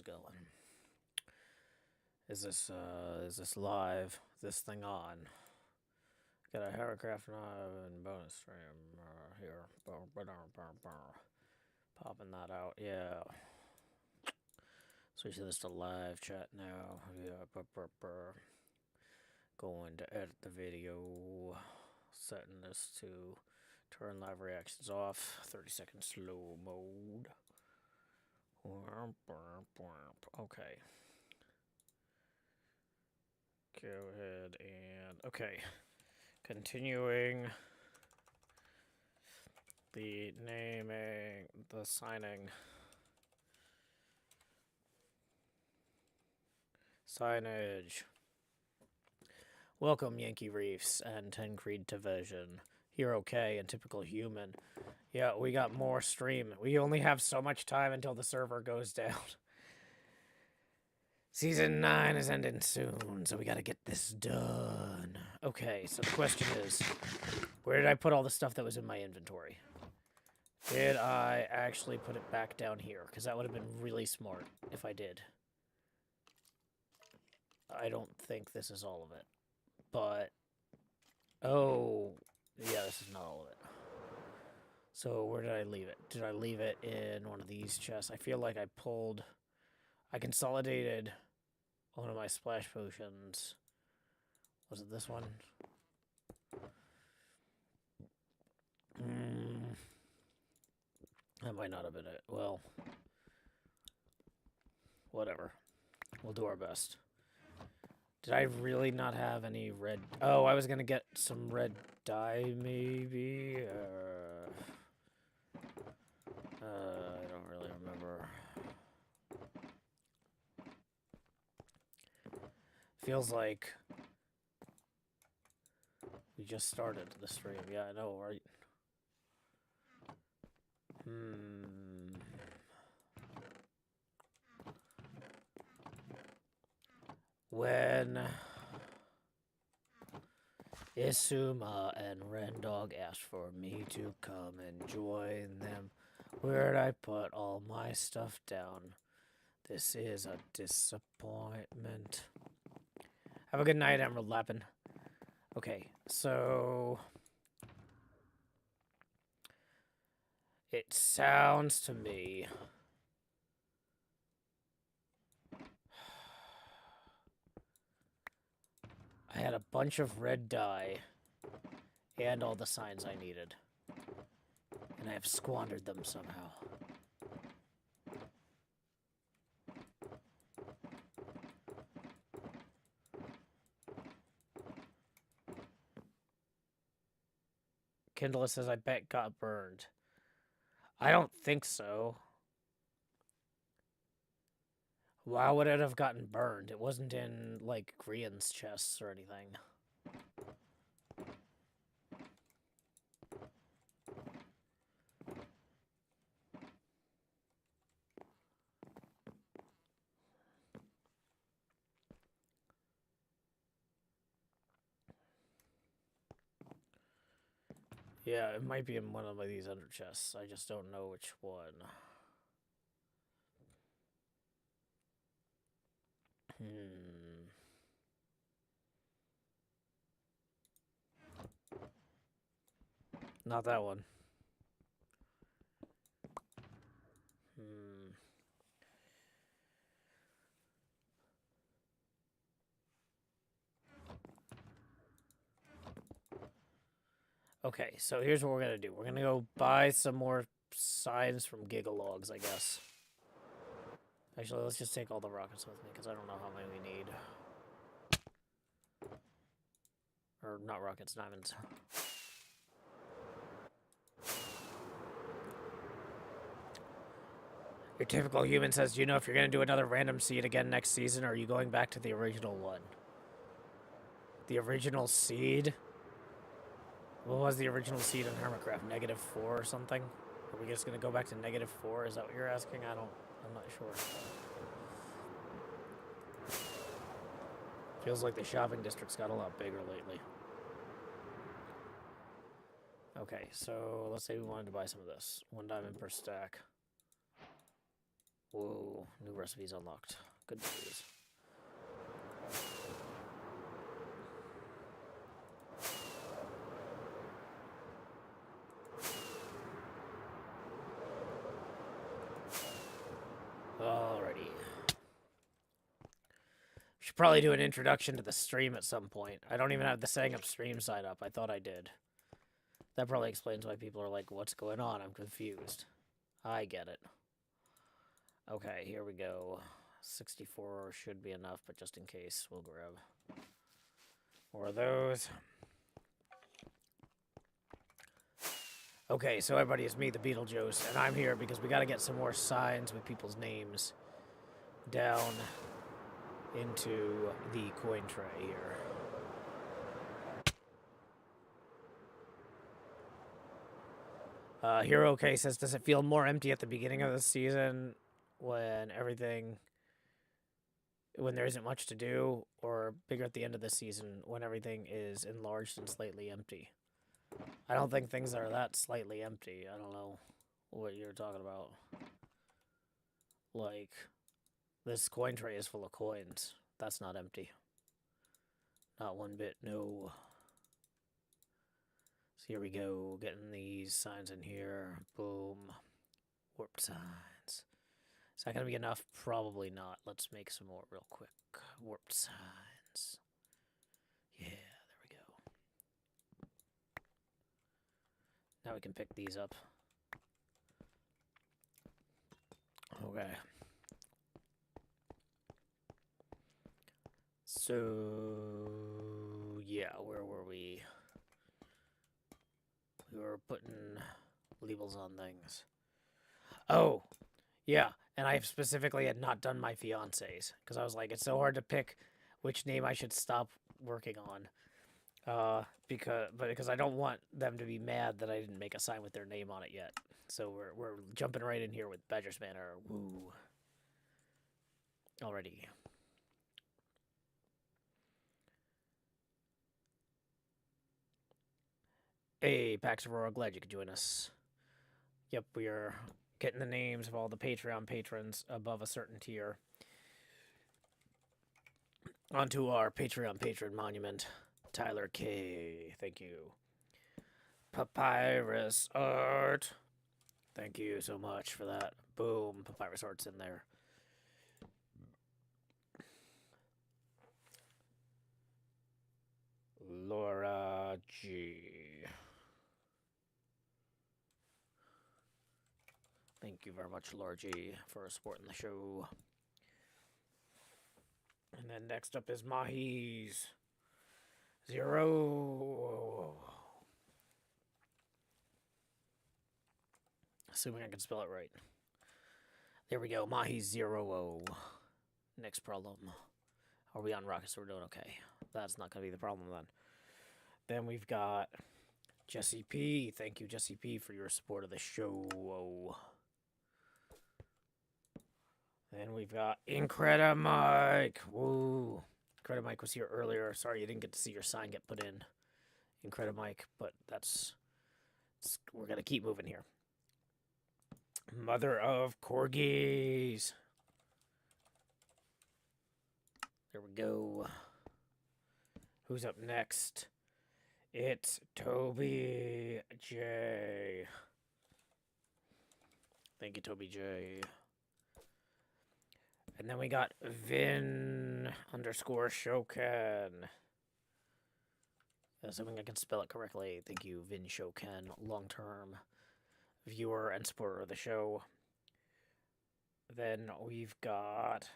going? Is this live? This thing on? Got a HermitCraft and bonus stream here. Popping that out, yeah. Switch this to live chat now. Yeah, going to edit the video. Setting this to turn live reactions off. 30-second slow mode. Okay. Go ahead and okay. Continuing the naming, the signing. Signage. Welcome, Yankee Reefs and 10 Creed Division. Hero K and Typical Human. Yeah, we got more stream. We only have so much time until the server goes down. Season 9 is ending soon, so we gotta get this done. Okay, so the question is, where did I put all the stuff that was in my inventory? Did I actually put it back down here? Because that would have been really smart if I did. I don't think this is all of it. But, oh, yeah, this is not all of it. So where did I leave it? Did I leave it in one of these chests? I feel like I consolidated one of my splash potions. Was it this one? That might not have been it. Well, whatever. We'll do our best. Did I really not have any red? Oh, I was gonna get some red dye, maybe? I don't really remember. Feels like we just started the stream. Yeah, I know, right? When Isuma and Rendog asked for me to come and join them, where'd I put all my stuff down? This is a disappointment. Have a good night, Emerald Lappin. Okay, so it sounds to me I had a bunch of red dye and all the signs I needed, and I have squandered them somehow. Kindle says, I bet got burned. I don't think so. Why would it have gotten burned? It wasn't in, like, Grian's chests or anything. Yeah, it might be in one of these under chests. I just don't know which one. Not that one. Okay, so here's what we're gonna do. We're gonna go buy some more signs from Gigalogs, I guess. Actually, let's just take all the rockets with me, because I don't know how many we need. Or, not rockets, diamonds. Your typical human says, do you know if you're going to do another random seed again next season, or are you going back to the original one? The original seed? What was the original seed in HermitCraft? -4 or something? Are we just going to go back to -4? Is that what you're asking? I'm not sure. Feels like the shopping district's got a lot bigger lately. Okay, so let's say we wanted to buy some of this. 1 diamond per stack. Whoa, new recipes unlocked. Good news. Alrighty. Should probably do an introduction to the stream at some point. I don't even have the setting up stream side up. I thought I did. That probably explains why people are like, what's going on? I'm confused. I get it. Okay, here we go. 64 should be enough, but just in case, we'll grab more of those. Okay, so everybody, it's me, the Beetlejuice, and I'm here because we got to get some more signs with people's names down into the coin tray here. Hero K says, does it feel more empty at the beginning of the season when there isn't much to do, or bigger at the end of the season when everything is enlarged and slightly empty? I don't think things are that slightly empty. I don't know what you're talking about. Like, this coin tray is full of coins. That's not empty. Not one bit, no. So here we go, getting these signs in here. Boom. Warp signs. Is that going to be enough? Probably not. Let's make some more real quick. Warp signs. Yeah, there we go. Now we can pick these up. Okay. So, yeah, where were we? We were putting labels on things. Oh, yeah, and I specifically had not done my fiancés, because I was like, it's so hard to pick which name I should stop working on. Because I don't want them to be mad that I didn't make a sign with their name on it yet. So we're jumping right in here with Badger's Manor. Woo. Already. Hey, Pax Aurora, glad you could join us. Yep, we are getting the names of all the Patreon patrons above a certain tier onto our Patreon patron monument. Tyler K, thank you. Papyrus Art, thank you so much for that. Boom, Papyrus Art's in there. Laura G. Thank you very much, Laura G, for supporting the show. And then next up is Mahi's 0. Assuming I can spell it right. There we go, Mahi's 0. Next problem. Are we on rockets? So we're doing okay. That's not going to be the problem then. Then we've got Jesse P. Thank you, Jesse P, for your support of the show. Then we've got Incredimike. Woo. Incredimike was here earlier. Sorry you didn't get to see your sign get put in. Incredimike, but we're going to keep moving here. Mother of Corgis. There we go. Who's up next? It's Toby J. Thank you, Toby J. And then we got Vin _Shoken. Assuming I can spell it correctly. Thank you, Vin Shoken, long-term viewer and supporter of the show. Then we've got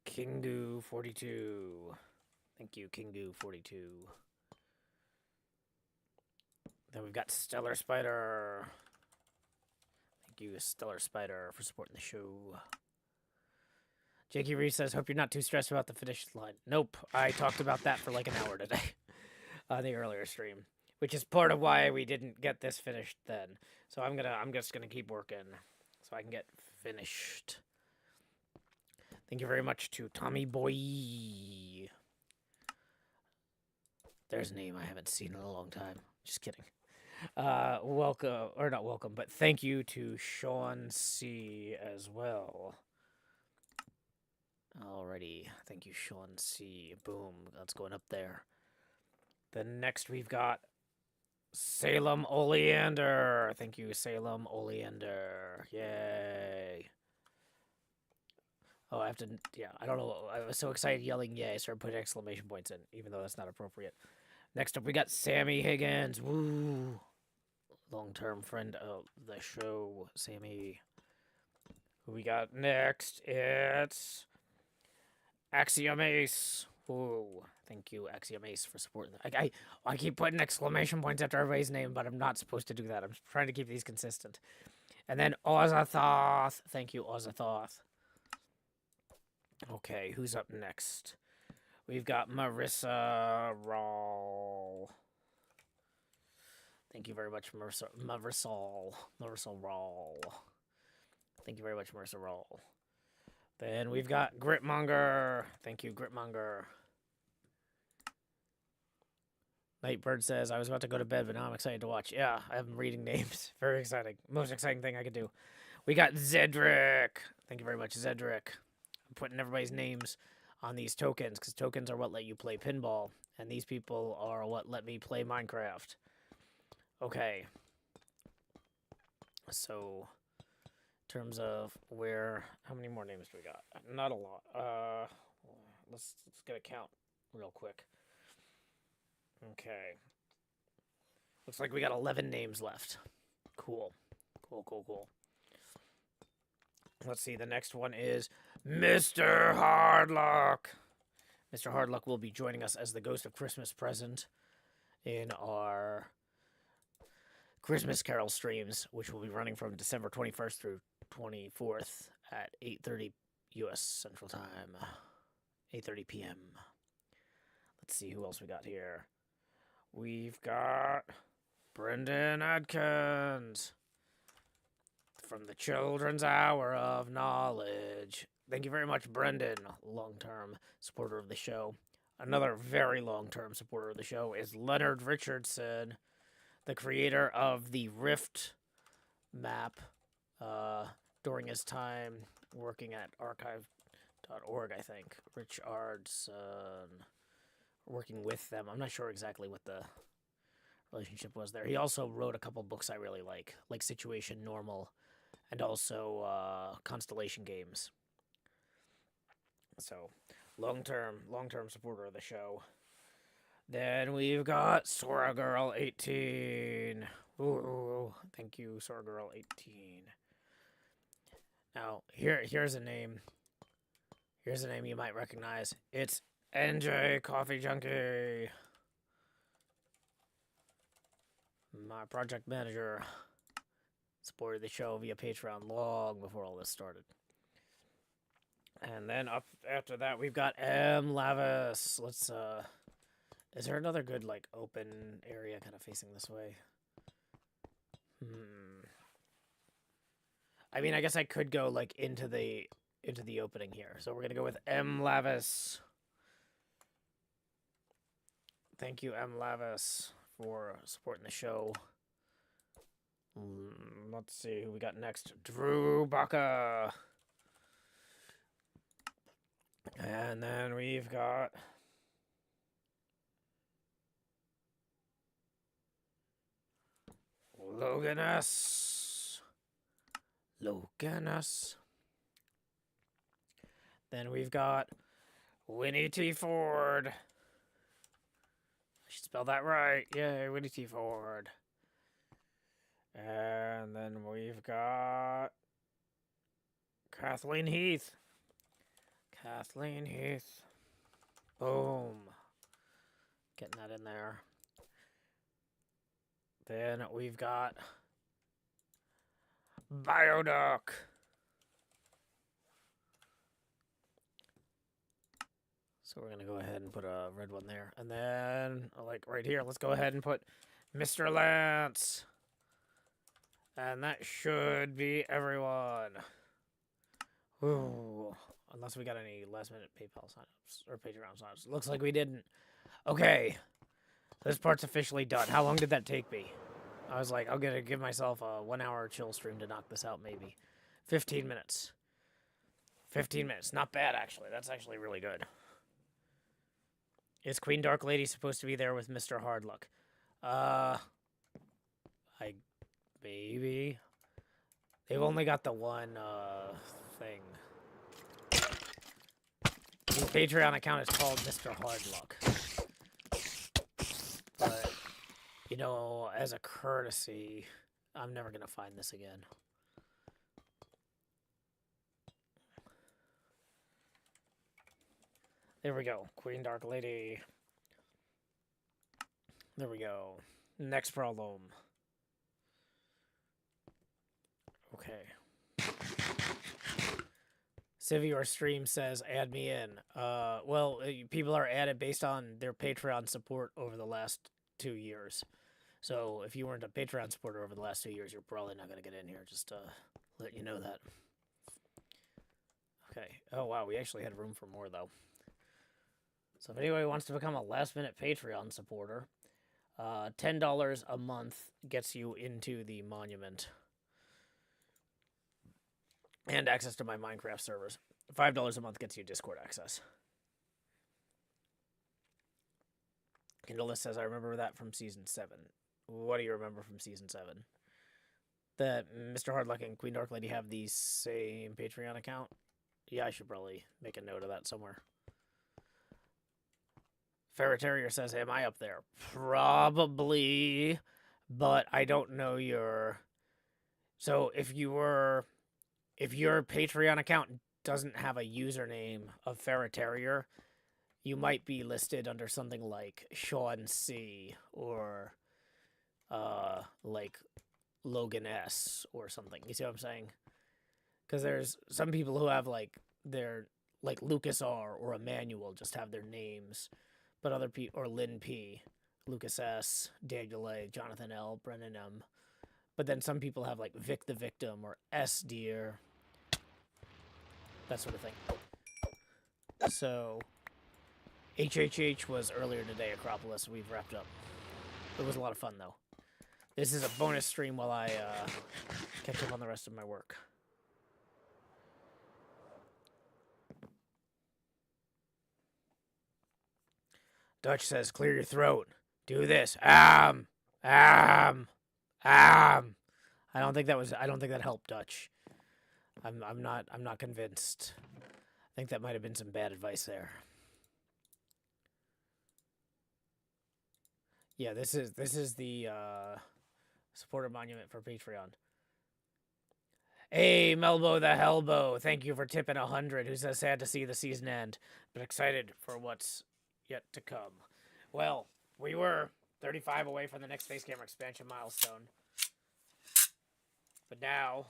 Kingu42. Thank you, Kingu42. Then we've got Stellar Spider. Thank you, Stellar Spider, for supporting the show. Jakey Reese says, hope you're not too stressed about the finish line. Nope, I talked about that for like an hour today on the earlier stream, which is part of why we didn't get this finished then. So I'm just gonna keep working so I can get finished. Thank you very much to Tommy Boy. There's a name I haven't seen in a long time. Just kidding. Welcome, or not welcome, but thank you to Sean C as well. Alrighty. Thank you, Sean C. Boom. That's going up there. Then next we've got Salem Oleander. Thank you, Salem Oleander. Yay. Oh, I have to, yeah, I don't know. I was so excited yelling yay, I started putting exclamation points in, even though that's not appropriate. Next up, we got Sammy Higgins. Woo. Long-term friend of the show, Sammy. Who we got next? It's Axiom Ace. Whoa. Thank you, Axiom Ace, for supporting that. I keep putting exclamation points after everybody's name, but I'm not supposed to do that. I'm trying to keep these consistent. And then Ozathoth. Thank you, Ozathoth. Okay, who's up next? We've got Marissa Rawl. Thank you very much, Marissa Rawl. Thank you very much, Marissa Rawl. Then we've got Gritmonger. Thank you, Gritmonger. Nightbird says, I was about to go to bed, but now I'm excited to watch. Yeah, I'm reading names. Very exciting. Most exciting thing I could do. We got Zedric. Thank you very much, Zedric. I'm putting everybody's names on these tokens, because tokens are what let you play pinball, and these people are what let me play Minecraft. Okay. So, in terms of how many more names do we got? Not a lot. Let's get a count real quick. Okay. Looks like we got 11 names left. Cool. Cool. Let's see, the next one is Mr. Hardluck. Mr. Hardluck will be joining us as the Ghost of Christmas Present in our Christmas Carol streams, which will be running from December 21st through 24th at 8:30 U.S. Central Time. 8:30 p.m. Let's see who else we got here. We've got Brendan Adkins from the Children's Hour of Knowledge. Thank you very much, Brendan, long-term supporter of the show. Another very long-term supporter of the show is Leonard Richardson, the creator of the Rift map during his time working at archive.org, I think. Richardson, working with them. I'm not sure exactly what the relationship was there. He also wrote a couple books I really like Situation Normal and also Constellation Games. So, long-term supporter of the show. Then we've got Sora Girl 18. Ooh, thank you, Sora Girl 18. Now, here's a name. Here's a name you might recognize. It's NJ Coffee Junkie. My project manager supported the show via Patreon long before all this started. And then up after that, we've got M. Lavis. Let's, is there another good, open area kind of facing this way? I mean, I guess I could go, into the opening here. So we're going to go with M. Lavis. Thank you, M. Lavis, for supporting the show. Let's see who we got next. Drew Baca. And then we've got Logan S. Then we've got Winnie T. Ford. I should spell that right. Yay, Winnie T. Ford. And then we've got Kathleen Heath. Boom. Getting that in there. Then we've got Bioduck. So we're going to go ahead and put a red one there. And then, right here, let's go ahead and put Mr. Lance. And that should be everyone. Ooh. Unless we got any last-minute PayPal signups or Patreon signups. Looks like we didn't. Okay. This part's officially done. How long did that take me? I was like, I'm going to give myself a 1-hour chill stream to knock this out, maybe. 15 minutes. 15 minutes. Not bad, actually. That's actually really good. Is Queen Dark Lady supposed to be there with Mr. Hardluck? Maybe. They've only got the one, thing. His Patreon account is called Mr. Hardluck. But, you know, as a courtesy, I'm never gonna find this again. There we go. Queen Dark Lady. There we go. Next problem. Okay. Civi or Stream says, add me in. Well, people are added based on their Patreon support over the last 2 years. So if you weren't a Patreon supporter over the last 2 years, you're probably not going to get in here. Just let you know that. Okay. Oh, wow. We actually had room for more, though. So if anybody wants to become a last-minute Patreon supporter, $10 a month gets you into the monument. And access to my Minecraft servers. $5 a month gets you Discord access. Kindle says, I remember that from Season 7. What do you remember from Season 7? That Mr. Hardluck and Queen Dark Lady have the same Patreon account? Yeah, I should probably make a note of that somewhere. Ferret Terrier says, am I up there? Probably, but I don't know your... So if your Patreon account doesn't have a username of Ferret Terrier, you might be listed under something like Sean C. or like Logan S. or something. You see what I'm saying? Because there's some people who have like their like Lucas R. or Emmanuel just have their names, but other people, or Lynn P., Lucas S., Daniel A., Jonathan L., Brennan M. But then some people have like Vic the Victim or S. Deer, that sort of thing. So HHH was earlier today, Acropolis. We've wrapped up. It was a lot of fun, though. This is a bonus stream while I catch up on the rest of my work. Dutch says, clear your throat. Do this. I don't think that helped, Dutch. I'm not convinced. I think that might have been some bad advice there. Yeah, this is the supporter monument for Patreon. Hey, Melbo the Hellbo, thank you for tipping 100. Who says sad to see the season end, but excited for what's yet to come. Well, we were 35 away from the next face camera expansion milestone, but now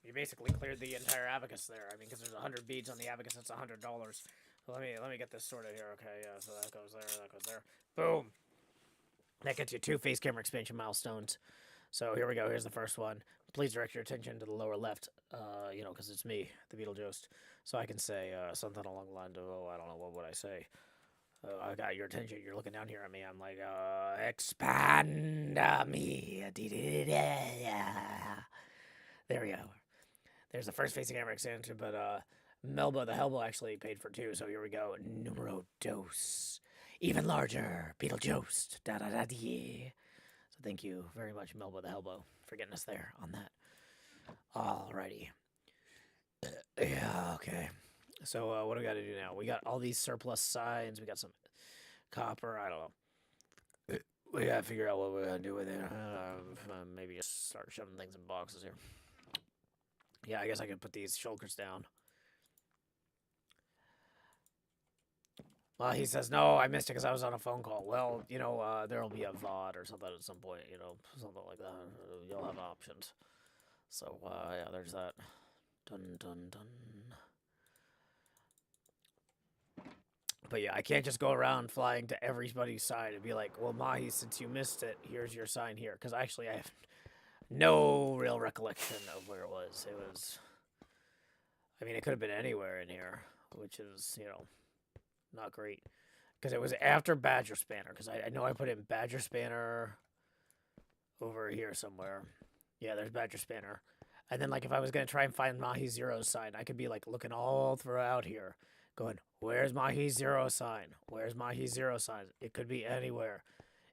we basically cleared the entire abacus there. I mean, because there's 100 beads on the abacus, that's $100. So let me get this sorted here. Okay, yeah, so that goes there, that goes there. Boom. That gets you 2 face camera expansion milestones. So here we go. Here's the first one. Please direct your attention to the lower left, you know, because it's me, the Beetlejuice. So I can say something along the line of, oh, I don't know, what would I say? I got your attention. You're looking down here at me. I'm like, expand me. There we go. There's the first facing camera extension, but Melba the Hellbo actually paid for 2, so here we go. Numero dos. Even larger. Beetlejuice. Da-da-da-dee. So thank you very much, Melba the Hellbo, for getting us there on that. Alrighty. Yeah, okay. So what do we got to do now? We got all these surplus signs. We got some copper. I don't know. We got to figure out what we're going to do with it. Maybe just start shoving things in boxes here. Yeah, I guess I could put these shulkers down. Well, he says, no, I missed it because I was on a phone call. Well, you know, there'll be a VOD or something at some point, you know, something like that. You'll have options. So, yeah, there's that. Dun, dun, dun. But yeah, I can't just go around flying to everybody's side and be like, well, Mahi, since you missed it, here's your sign here. Because actually, I have no real recollection of where it was. It was, I mean, it could have been anywhere in here, which is, you know, not great. Because it was after Badger Spanner. Because I know I put in Badger Spanner over here somewhere. Yeah, there's Badger Spanner. And then, like, if I was going to try and find Mahi Zero's sign, I could be, like, looking all throughout here, going, where's Mahi Zero sign? Where's Mahi Zero sign? It could be anywhere.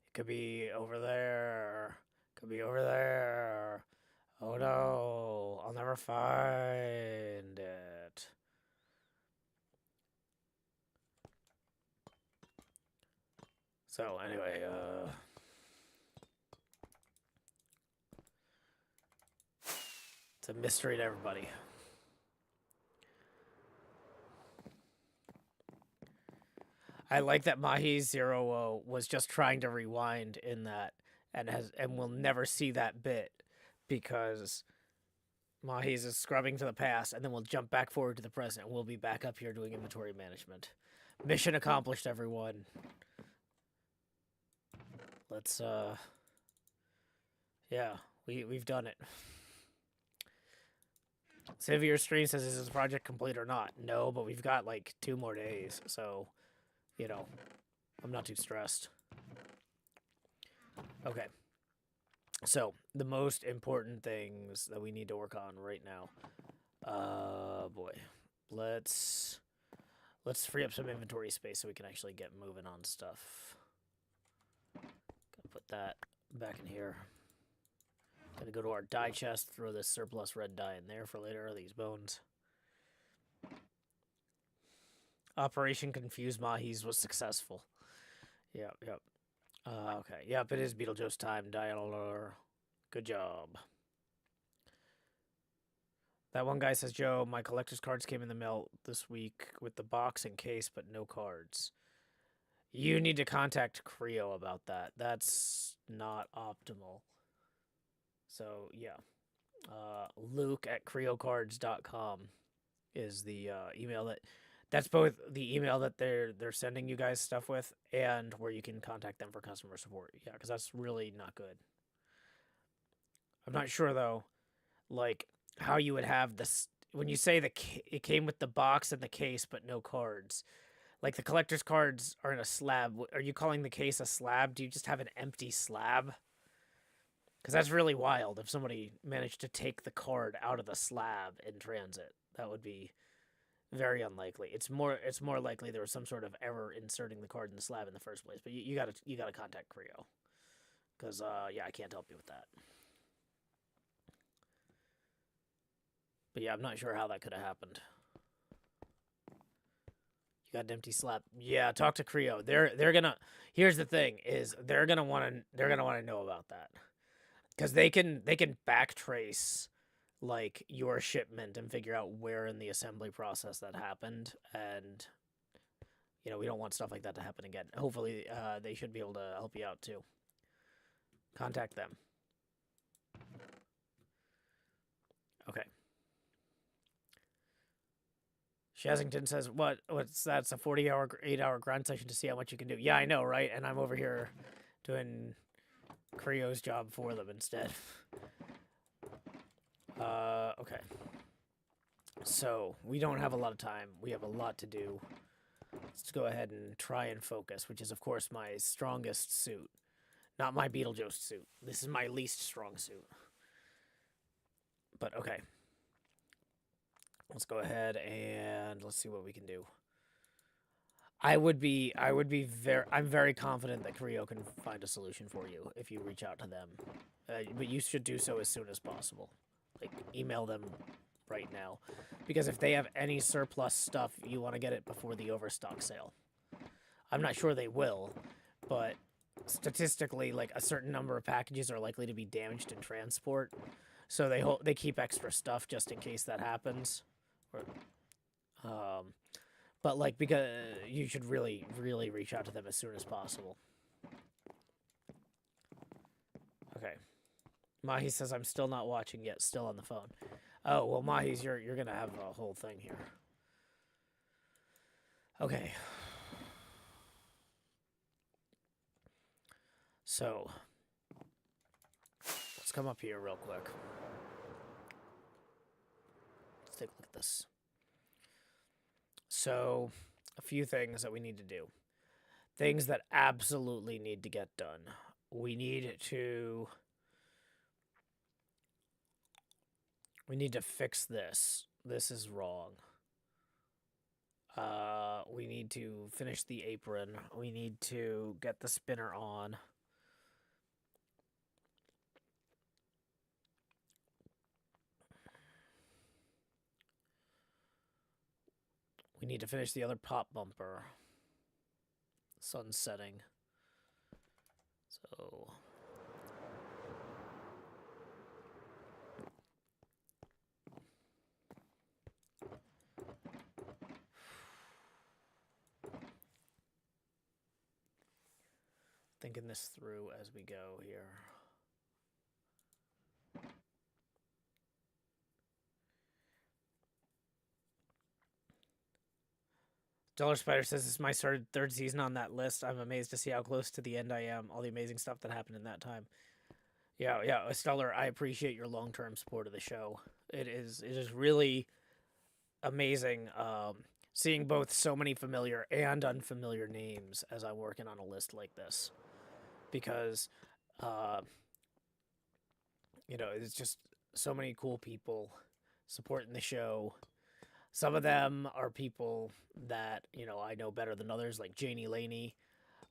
It could be over there. Could be over there. Oh, no. I'll never find it. So, anyway, it's a mystery to everybody. I like that Mahi Zero was just trying to rewind in that, and we'll never see that bit because Mahi's is scrubbing to the past, and then we'll jump back forward to the present, and we'll be back up here doing inventory management. Mission accomplished, everyone. Let's yeah, we've done it. Sivir Stream says, is this project complete or not? No, but we've got like 2 more days, so, you know, I'm not too stressed. Okay. So, the most important things that we need to work on right now. Boy. Let's free up some inventory space so we can actually get moving on stuff. Gotta put that back in here. Gotta go to our dye chest, throw this surplus red dye in there for later, these bones. Operation Confuse Mahis was successful. Yep. Okay, yep, it is Beetlejuice time, dialer. Good job. That one guy says, Joe, my collector's cards came in the mail this week with the box and case, but no cards. You need to contact Creo about that. That's not optimal. So, yeah. Luke at creocards.com is the email that's both the email that they're sending you guys stuff with and where you can contact them for customer support. Yeah, because that's really not good. I'm not sure, though, like, how you would have this. When you say it came with the box and the case, but no cards. Like, the collector's cards are in a slab. Are you calling the case a slab? Do you just have an empty slab? Because that's really wild if somebody managed to take the card out of the slab in transit. That would be very unlikely. It's more likely there was some sort of error inserting the card in the slab in the first place. But you gotta contact Creo. Because, yeah, I can't help you with that. But yeah, I'm not sure how that could have happened. You got an empty slab. Yeah, talk to Creo. They're gonna. Here's the thing: is they're gonna want to know about that, because they can backtrace like your shipment and figure out where in the assembly process that happened, and you know we don't want stuff like that to happen again. Hopefully, they should be able to help you out too. Contact them. Okay. Shazington says, what's that? It's a 8-hour grind session to see how much you can do. Yeah, I know, right? And I'm over here doing Creo's job for them instead. Okay. So, we don't have a lot of time. We have a lot to do. Let's go ahead and try and focus, which is, of course, my strongest suit. Not my Beetlejuice suit. This is my least strong suit. But, okay. Let's go ahead and let's see what we can do. I'm very confident that Creo can find a solution for you if you reach out to them. But you should do so as soon as possible. Like, email them right now. Because if they have any surplus stuff, you want to get it before the overstock sale. I'm not sure they will, but statistically, like, a certain number of packages are likely to be damaged in transport. So they keep extra stuff just in case that happens. But like, because you should really reach out to them as soon as possible. Okay. Mahi says I'm still not watching yet, still on the phone. Oh, well, Mahi's, you're gonna have a whole thing here. Okay. So, let's come up here real quick. Let's take a look at this. So, a few things that we need to do. Things that absolutely need to get done. We need to We need to fix this. This is wrong. We need to finish the apron. We need to get the spinner on. We need to finish the other pop bumper. Sun's setting. So... thinking this through as we go here. Dollar Spider says, this is my third season on that list. I'm amazed to see how close to the end I am. All the amazing stuff that happened in that time. Yeah, Stellar, I appreciate your long-term support of the show. It is really amazing seeing both so many familiar and unfamiliar names as I'm working on a list like this. Because, it's just so many cool people supporting the show. Some of them are people that, I know better than others, like Janie Laney.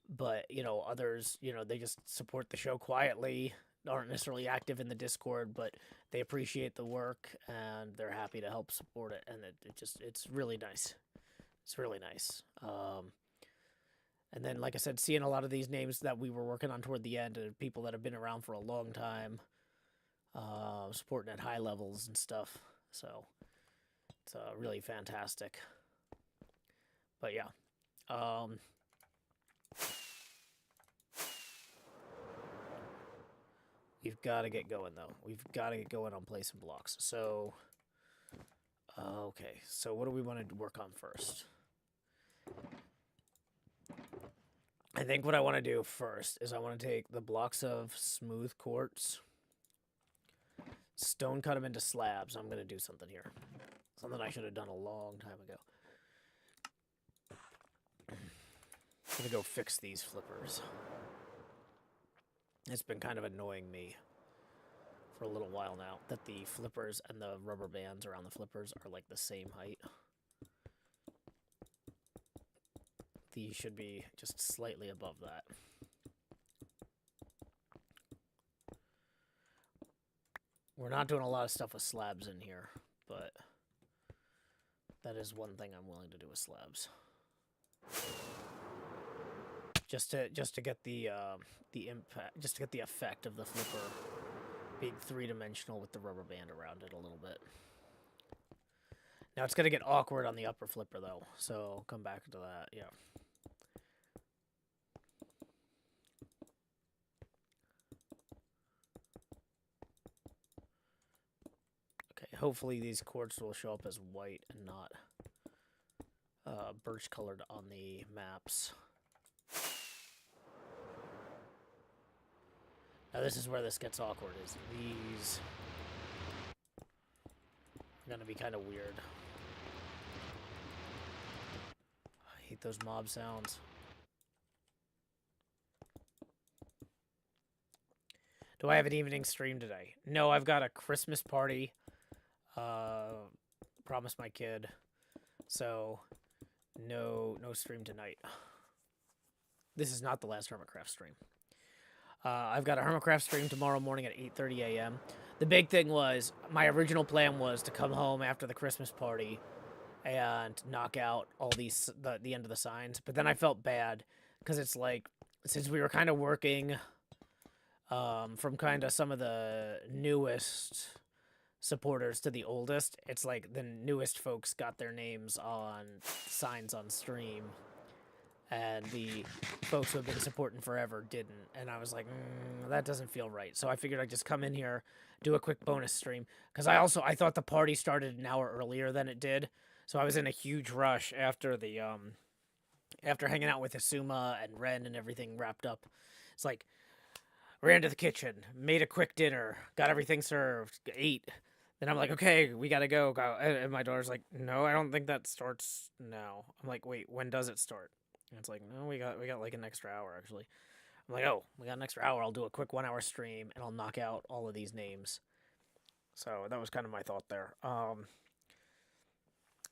But, others, they just support the show quietly, aren't necessarily active in the Discord, but they appreciate the work and they're happy to help support it. And it's really nice. It's really nice. And then, like I said, seeing a lot of these names that we were working on toward the end are people that have been around for a long time, supporting at high levels and stuff. So it's really fantastic. But yeah. We've got to get going, though. We've got to get going on placing blocks. So, okay. So what do we want to work on first? I think what I want to do first is I want to take the blocks of smooth quartz, stone cut them into slabs. I'm going to do something here. Something I should have done a long time ago. I'm going to go fix these flippers. It's been kind of annoying me for a little while now that the flippers and the rubber bands around the flippers are like the same height. These should be just slightly above that. We're not doing a lot of stuff with slabs in here, but that is one thing I'm willing to do with slabs. Just to get the impact, just to get the effect of the flipper being three-dimensional with the rubber band around it a little bit. Now it's gonna get awkward on the upper flipper though, so I'll come back to that. Yeah. Okay, hopefully these quartz will show up as white and not birch colored on the maps. Now this is where this gets awkward, is these are gonna be kind of weird. I hate those mob sounds. Do I have an evening stream today? No, I've got a Christmas party. Promised my kid. So, no stream tonight. This is not the last HermitCraft stream. I've got a HermitCraft stream tomorrow morning at 8:30 a.m. The big thing was, my original plan was to come home after the Christmas party and knock out all these, the end of the signs. But then I felt bad, because it's like, since we were kind of working from kind of some of the newest supporters to the oldest, it's like the newest folks got their names on signs on stream, and the folks who have been supporting forever didn't. And I was like, that doesn't feel right. So I figured I'd just come in here, do a quick bonus stream, because I thought the party started an hour earlier than it did, so I was in a huge rush after the after hanging out with Asuma and Ren and everything wrapped up. It's like, ran to the kitchen, made a quick dinner, got everything served, ate. Then I'm like, okay, we gotta go. And my daughter's like, no, I don't think that starts now. I'm like, wait, when does it start? And it's like, no, we got like an extra hour, actually. I'm like, oh, we got an extra hour. I'll do a quick 1 hour stream, and I'll knock out all of these names. So that was kind of my thought there.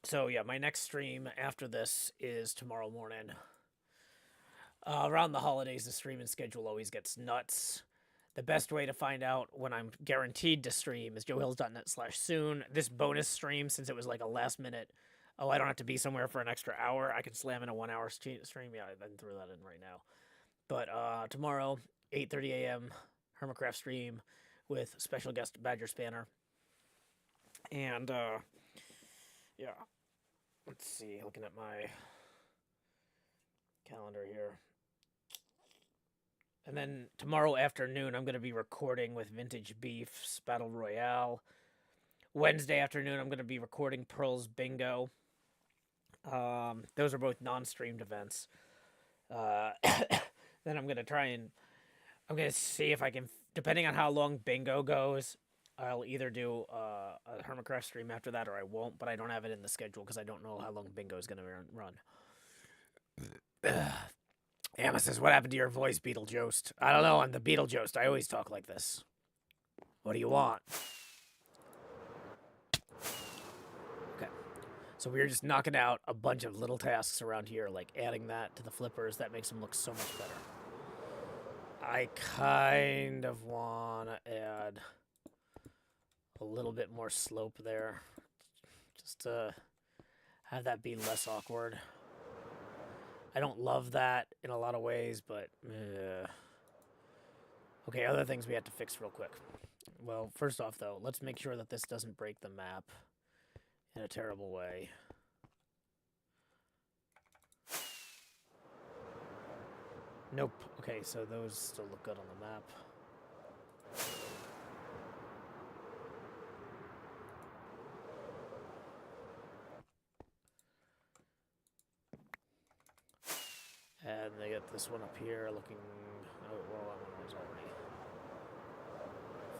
So yeah, my next stream after this is tomorrow morning. Around the holidays, the streaming schedule always gets nuts. The best way to find out when I'm guaranteed to stream is joehills.net/soon. This bonus stream, since it was like a last minute, oh, I don't have to be somewhere for an extra hour, I can slam in a 1 hour stream. Yeah, I didn't throw that in right now. But tomorrow, 8:30 a.m., HermitCraft stream with special guest Badger Spanner. And yeah, let's see, looking at my calendar here. And then tomorrow afternoon, I'm going to be recording with Vintage Beef's Battle Royale. Wednesday afternoon, I'm going to be recording Pearl's Bingo. Those are both non-streamed events. Then I'm going to I'm going to see if I can, depending on how long Bingo goes, I'll either do a HermitCraft stream after that or I won't, but I don't have it in the schedule because I don't know how long Bingo is going to run. Emma says, what happened to your voice, Beetlejost? I don't know, I'm the Beetlejost. I always talk like this. What do you want? Okay. So we were just knocking out a bunch of little tasks around here, like adding that to the flippers. That makes them look so much better. I kind of want to add a little bit more slope there. Just to have that be less awkward. I don't love that in a lot of ways, but okay, other things we have to fix real quick. Well, first off, though, let's make sure that this doesn't break the map in a terrible way. Nope. Okay, so those still look good on the map. And they get this one up here looking... Oh, well, that one was already...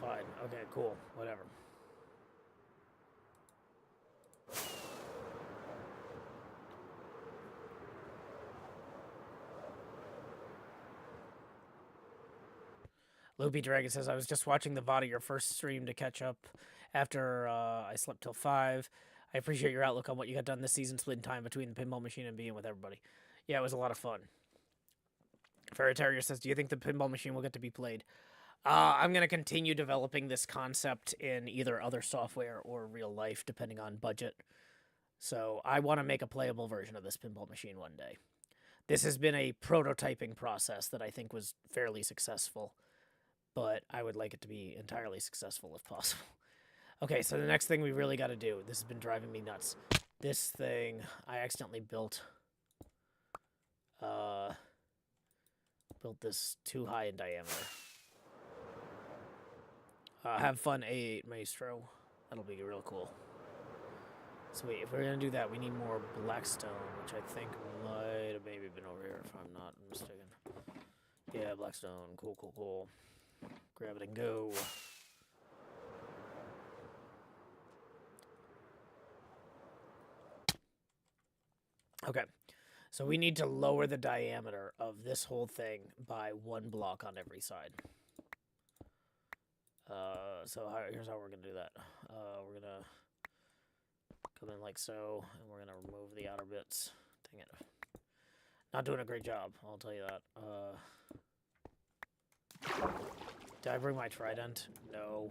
Fine. Okay, cool. Whatever. Loopy Dragon says, I was just watching the VOD of your first stream to catch up after I slept till 5. I appreciate your outlook on what you got done this season, splitting time between the pinball machine and being with everybody. Yeah, it was a lot of fun. Fairy Terrier says, do you think the pinball machine will get to be played? I'm going to continue developing this concept in either other software or real life, depending on budget. So I want to make a playable version of this pinball machine one day. This has been a prototyping process that I think was fairly successful, but I would like it to be entirely successful if possible. Okay, so the next thing we really got to do, this has been driving me nuts. This thing, I accidentally built this too high in diameter. Have fun, A8 Maestro. That'll be real cool. So wait, if we're going to do that, we need more blackstone, which I think might have maybe been over here, if I'm not mistaken. Yeah, blackstone. Cool, cool, cool. Grab it and go. Okay. So we need to lower the diameter of this whole thing by 1 block on every side. Here's how we're going to do that. We're going to come in like so, and we're going to remove the outer bits. Dang it. Not doing a great job, I'll tell you that. Did I bring my trident? No.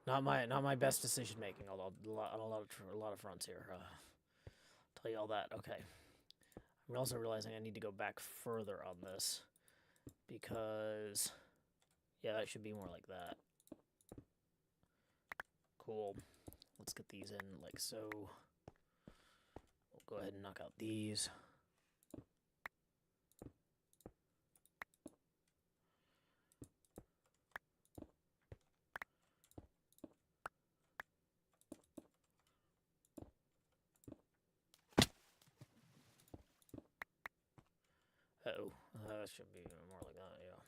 Not my best decision making, although on a lot of fronts here. Tell you all that. Okay. I'm also realizing I need to go back further on this because yeah, that should be more like that. Cool. Let's get these in like so. We'll go ahead and knock out these. Uh-oh. That should be more like that, yeah.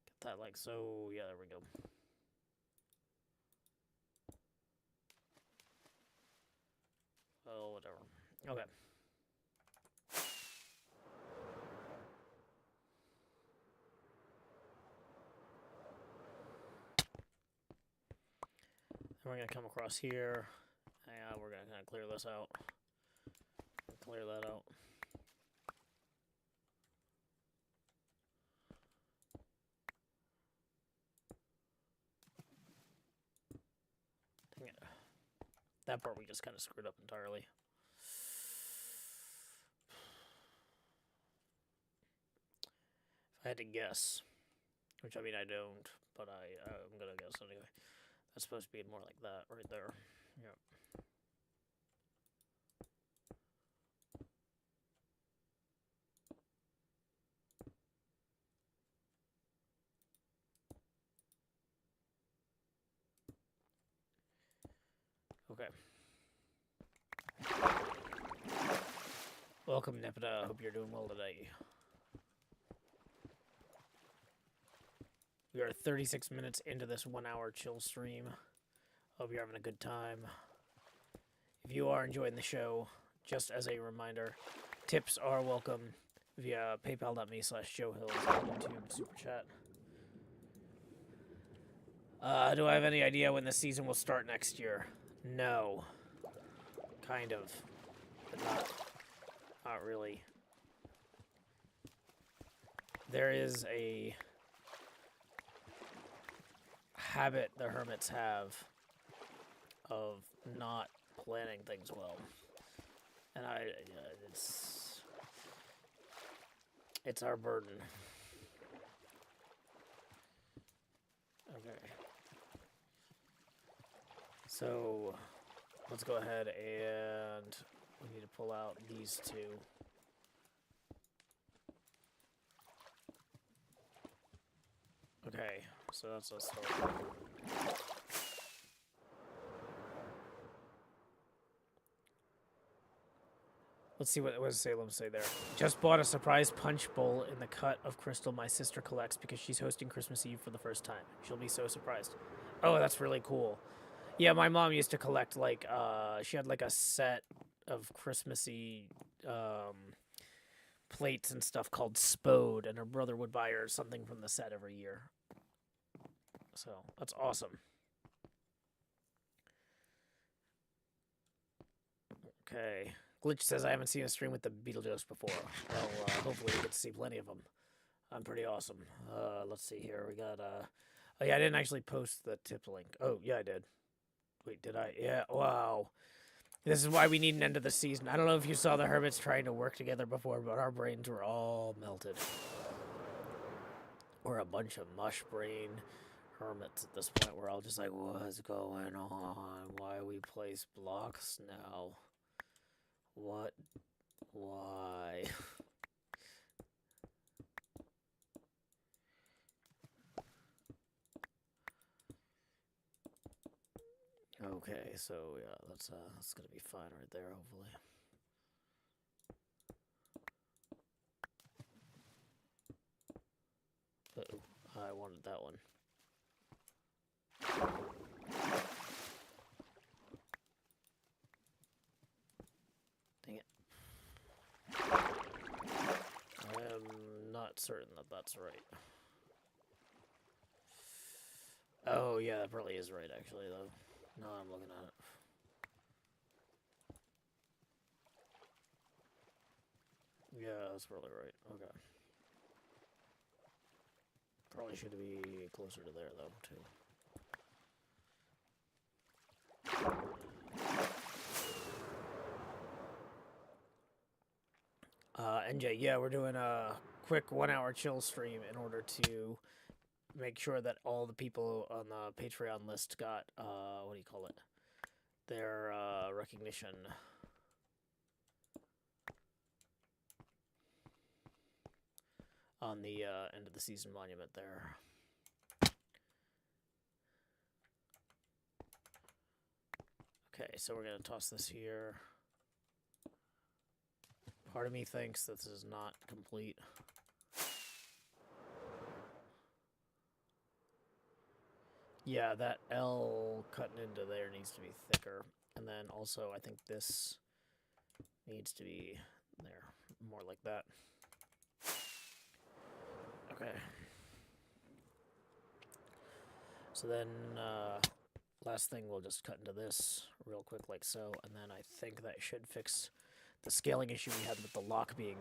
Get that like so. Yeah, there we go. Okay. We're going to come across here. And we're going to kind of clear this out. Clear that out. Dang it. That part we just kind of screwed up entirely. If I had to guess, which I mean I don't, but I'm going to guess anyway. That's supposed to be more like that right there. Yep. Okay. Welcome, Nepeta. Hope you're doing well today. We are 36 minutes into this 1 hour chill stream. Hope you're having a good time. If you are enjoying the show, just as a reminder, tips are welcome via paypal.me/JoeHills YouTube Super Chat. Do I have any idea when the season will start next year? No. Kind of. But not really. There is a habit the hermits have of not planning things well. And it's our burden. Okay. So, let's go ahead and we need to pull out these two. Okay, so that's a start. Let's see what does Salem say there. Just bought a surprise punch bowl in the cut of crystal my sister collects because she's hosting Christmas Eve for the first time. She'll be so surprised. Oh, that's really cool. Yeah, my mom used to collect, like, she had, like, a set of Christmassy, plates and stuff called Spode, and her brother would buy her something from the set every year. So, that's awesome. Okay. Glitch says, I haven't seen a stream with the Beetlejuice before. Well, hopefully we get to see plenty of them. I'm pretty awesome. Let's see here. We got, oh, yeah, I didn't actually post the tip link. Oh, yeah, I did. Wait, did I? Yeah, wow. This is why we need an end of the season. I don't know if you saw the hermits trying to work together before, but our brains were all melted. We're a bunch of mush brain hermits at this point. We're all just like, what's going on? Why we place blocks now? What? Why? Okay, so yeah, that's gonna be fine right there, hopefully. Uh-oh, I wanted that one. Dang it. I am not certain that that's right. Oh, yeah, that probably is right, actually, though. No, I'm looking at it. Yeah, that's probably right. Okay. Probably should be closer to there, though, too. NJ, yeah, we're doing a quick 1 hour chill stream in order to make sure that all the people on the Patreon list got, what do you call it? Their, recognition. On the, end of the season monument there. Okay, so we're gonna toss this here. Part of me thinks this is not complete. Yeah, that L cutting into there needs to be thicker. And then also, I think this needs to be there, more like that. Okay. So then, last thing, we'll just cut into this real quick like so, and then I think that should fix the scaling issue we had with the lock being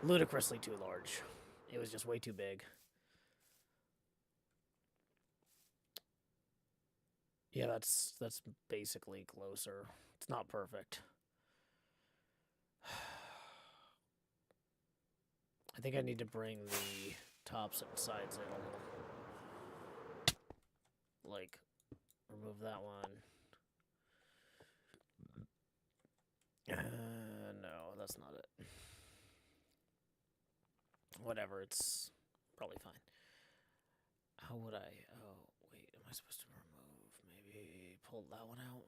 ludicrously too large. It was just way too big. Yeah, that's basically closer. It's not perfect. I think I need to bring the tops and sides in a little. Like, remove that one. No, that's not it. Whatever, it's probably fine. How would I... Oh, wait, am I supposed to remove? Maybe pull that one out?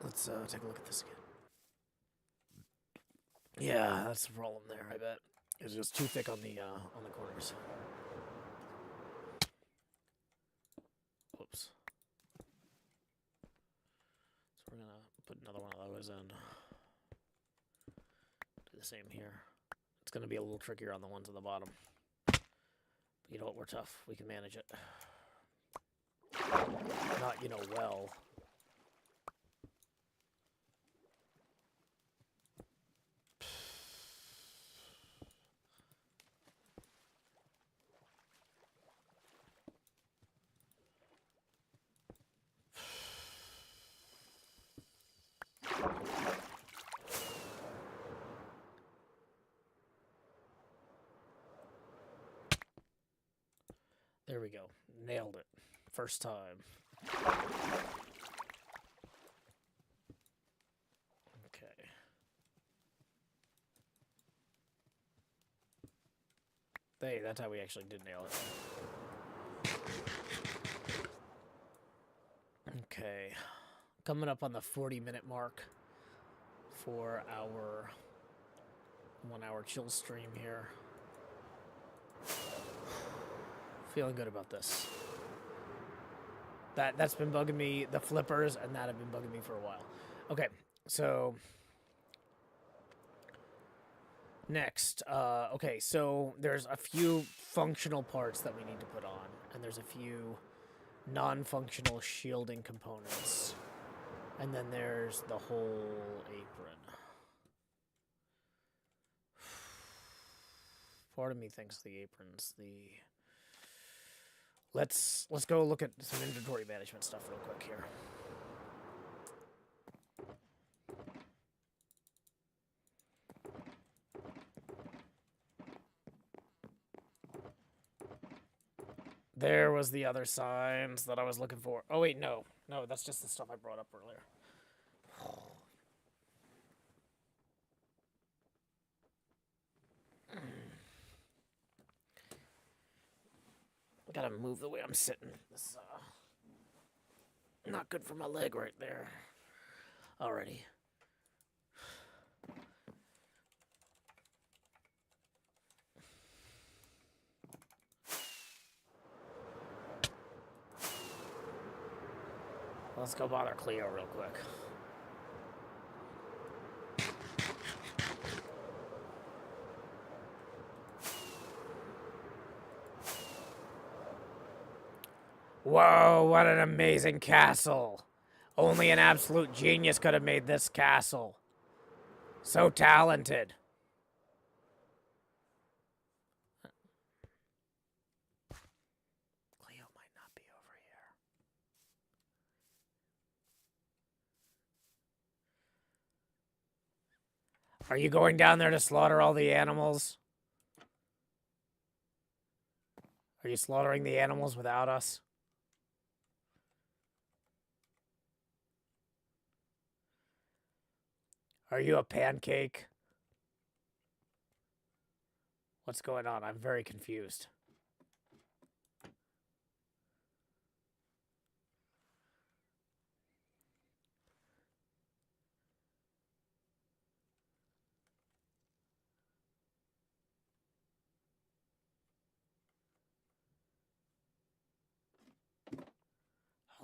Let's take a look at this again. Yeah, that's the problem there, I bet. It's just too thick on the corners. Whoops. So we're gonna put another one of those in. Do the same here. It's gonna be a little trickier on the ones on the bottom. But you know what, we're tough. We can manage it. Not, you know, well. There we go. Nailed it. First time. Okay. Hey, that's how we actually did nail it. Okay. Coming up on the 40-minute mark for our 1-hour chill stream here. Feeling good about this. That's been bugging me, the flippers, and that have been bugging me for a while. Okay, so next, okay, so there's a few functional parts that we need to put on, and there's a few non-functional shielding components, and then there's the whole apron. Part of me thinks the apron's the... Let's go look at some inventory management stuff real quick here. There was the other signs that I was looking for. Oh wait, no. No, that's just the stuff I brought up earlier. Gotta move the way I'm sitting. This not good for my leg right there. Alrighty. Let's go bother Cleo real quick. Whoa, what an amazing castle. Only an absolute genius could have made this castle. So talented. Cleo might not be over here. Are you going down there to slaughter all the animals? Are you slaughtering the animals without us? Are you a pancake? What's going on? I'm very confused.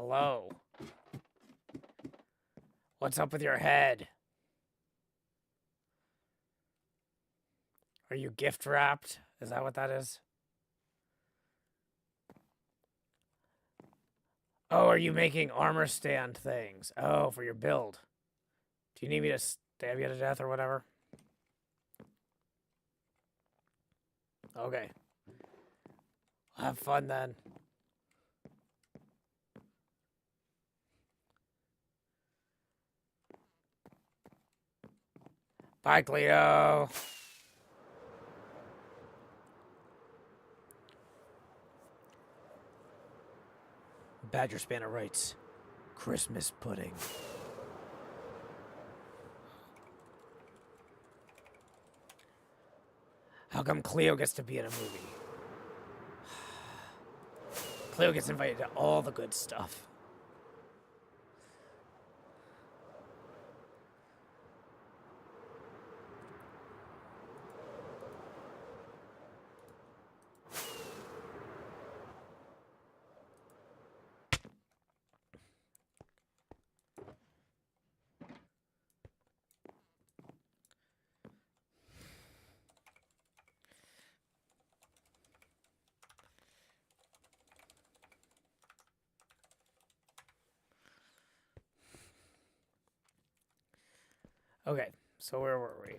Hello. What's up with your head? Are you gift wrapped? Is that what that is? Oh, are you making armor stand things? Oh, for your build. Do you need me to stab you to death or whatever? Okay. Have fun then. Bye, Cleo. Badger Spanner writes, Christmas pudding. How come Cleo gets to be in a movie? Cleo gets invited to all the good stuff. Okay, so where were we?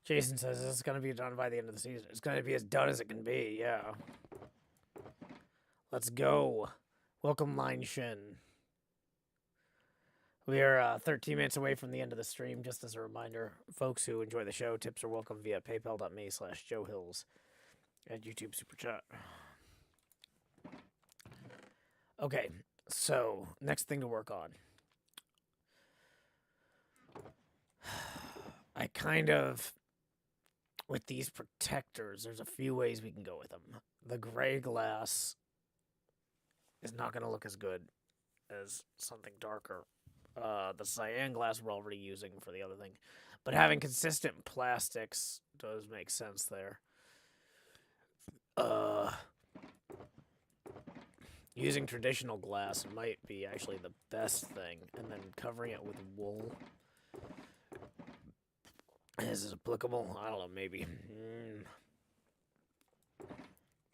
Jason says this is going to be done by the end of the season. It's going to be as done as it can be, yeah. Let's go. Welcome, Line Shin. We are 13 minutes away from the end of the stream. Just as a reminder, folks who enjoy the show, tips are welcome via paypal.me/JoeHills and YouTube Super Chat. Okay, so next thing to work on. I kind of, with these protectors, there's a few ways we can go with them. The gray glass is not going to look as good as something darker. The cyan glass we're already using for the other thing. But having consistent plastics does make sense there. Using traditional glass might be actually the best thing. And then covering it with wool. Is this applicable? I don't know, maybe.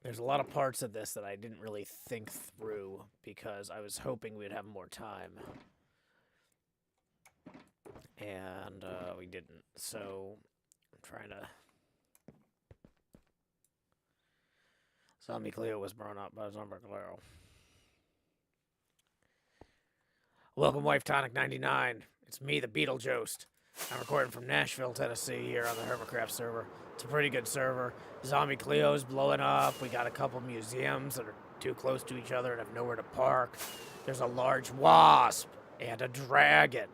There's a lot of parts of this that I didn't really think through because I was hoping we'd have more time. And we didn't. So I'm trying to... Zombie Cleo was brought up by Zombie Cleo. Welcome, Wife Tonic 99. It's me, the Beetlejost. I'm recording from Nashville, Tennessee, here on the HermitCraft server. It's a pretty good server. Zombie Cleo's blowing up. We got a couple museums that are too close to each other and have nowhere to park. There's a large wasp and a dragon.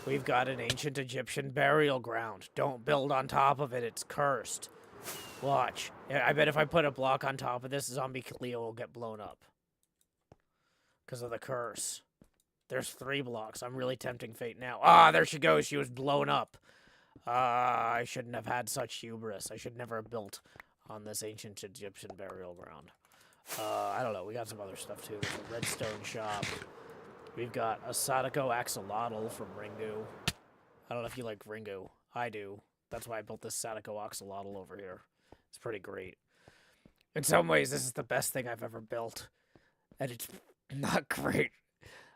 We've got an ancient Egyptian burial ground. Don't build on top of it. It's cursed. Watch. I bet if I put a block on top of this, Zombie Cleo will get blown up. Because of the curse. There's 3 blocks. I'm really tempting fate now. Ah, there she goes. She was blown up. I shouldn't have had such hubris. I should never have built on this ancient Egyptian burial ground. I don't know. We got some other stuff, too. There's a redstone shop. We've got a Sadako axolotl from Ringu. I don't know if you like Ringu. I do. That's why I built this Sadako axolotl over here. It's pretty great. In some ways, this is the best thing I've ever built. And it's not great.